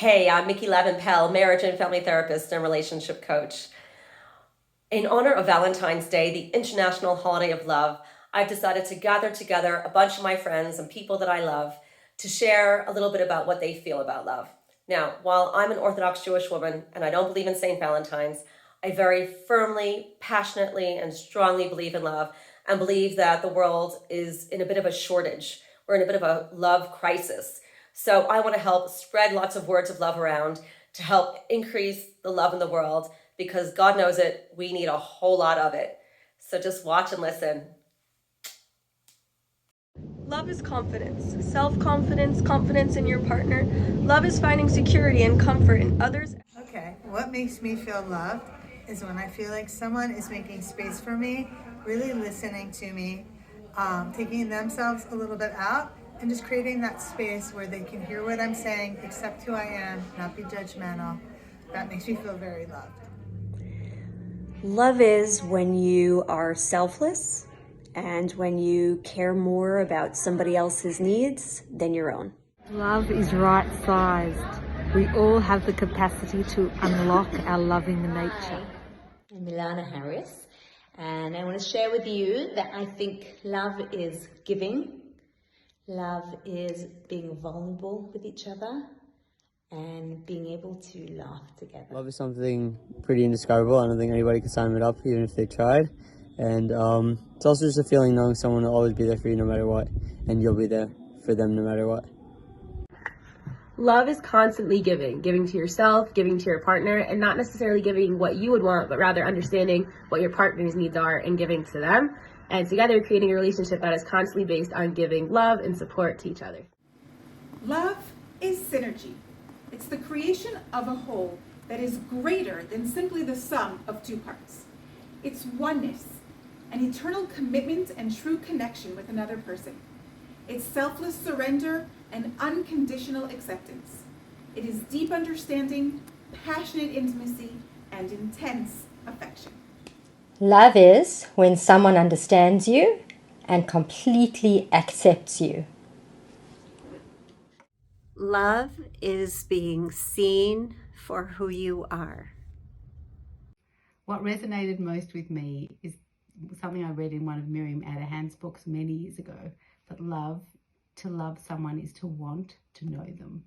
Hey, I'm Mickey Lavin-Pell, marriage and family therapist and relationship coach. In honor of Valentine's Day, the international holiday of love, I've decided to gather together a bunch of my friends and people that I love to share a little bit about what they feel about love. Now, while I'm an Orthodox Jewish woman and I don't believe in St. Valentine's, I very firmly, passionately, and strongly believe in love and believe that the world is in a bit of a shortage. We're in a bit of a love crisis. So I want to help spread lots of words of love around to help increase the love in the world, because God knows it, we need a whole lot of it. So just watch and listen. Love is confidence, self-confidence, confidence in your partner. Love is finding security and comfort in others. Okay, what makes me feel loved is when I feel like someone is making space for me, really listening to me, taking themselves a little bit out, and just creating that space where they can hear what I'm saying, accept who I am, not be judgmental. That makes me feel very loved. Love is when you are selfless and when you care more about somebody else's needs than your own. Love is right-sized. We all have the capacity to unlock our loving nature. I'm Milana Harris, and I want to share with you that I think love is giving. Love is being vulnerable with each other and being able to laugh together. Love is something pretty indescribable. I don't think anybody could sum it up, even if they tried. And it's also just a feeling knowing someone will always be there for you no matter what, and you'll be there for them no matter what. Love is constantly giving to yourself, giving to your partner, and not necessarily giving what you would want, but rather understanding what your partner's needs are and giving to them. And together creating a relationship that is constantly based on giving love and support to each other. Love is synergy. It's the creation of a whole that is greater than simply the sum of two parts. It's oneness, an eternal commitment and true connection with another person. It's selfless surrender and unconditional acceptance. It is deep understanding, passionate intimacy, and intense affection. Love is when someone understands you and completely accepts you. Love is being seen for who you are. What resonated most with me is something I read in one of Miriam Adahan's books many years ago, that to love someone is to want to know them,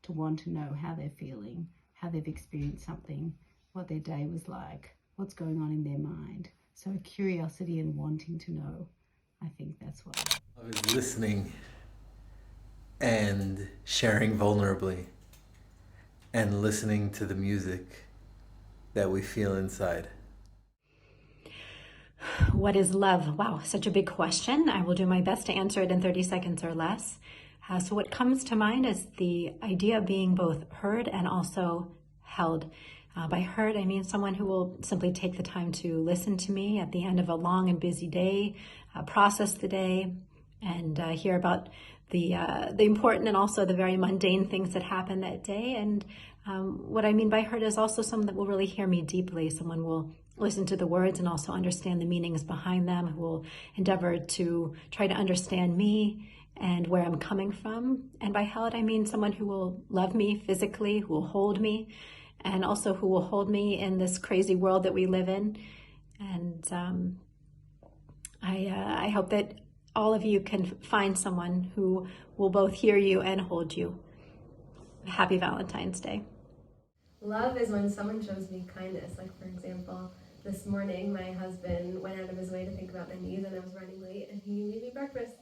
to want to know how they're feeling, how they've experienced something, what their day was like, what's going on in their mind. So curiosity and wanting to know, I think that's what love is. Listening and sharing vulnerably and listening to the music that we feel inside. What is love? Wow, such a big question. I will do my best to answer it in 30 seconds or less. So what comes to mind is the idea of being both heard and also held. By heard, I mean someone who will simply take the time to listen to me at the end of a long and busy day, process the day, and hear about the important and also the very mundane things that happen that day. And what I mean by heard is also someone that will really hear me deeply. Someone will listen to the words and also understand the meanings behind them, who will endeavor to try to understand me and where I'm coming from. And by held, I mean someone who will love me physically, who will hold me, and also who will hold me in this crazy world that we live in. And I hope that all of you can find someone who will both hear you and hold you. Happy Valentine's Day. Love is when someone shows me kindness. Like, for example, this morning my husband went out of his way to think about my needs, and I was running late, and he made me breakfast.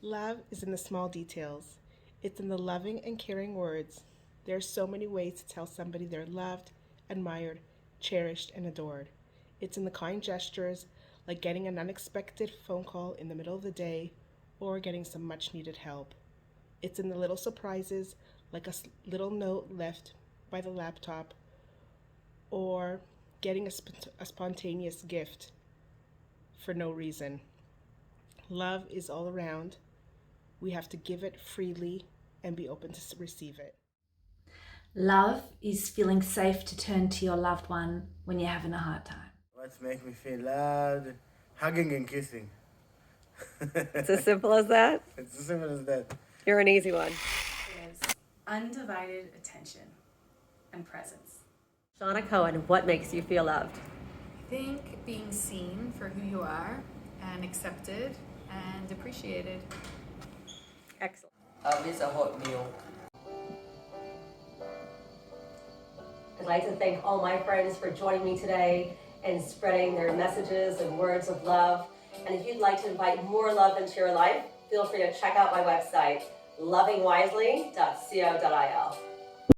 Love is in the small details. It's in the loving and caring words. There are so many ways to tell somebody they're loved, admired, cherished, and adored. It's in the kind gestures, like getting an unexpected phone call in the middle of the day or getting some much-needed help. It's in the little surprises, like a little note left by the laptop or getting a spontaneous gift for no reason. Love is all around. We have to give it freely and be open to receive it. Love is feeling safe to turn to your loved one when you're having a hard time. What makes me feel loved? Hugging and kissing. It's as simple as that? It's as simple as that. You're an easy one. Is undivided attention and presence. Shauna Cohen, what makes you feel loved? I think being seen for who you are and accepted and appreciated. Excellent. Love is a hot meal. I'd like to thank all my friends for joining me today and spreading their messages and words of love. And if you'd like to invite more love into your life, feel free to check out my website, lovingwisely.co.il.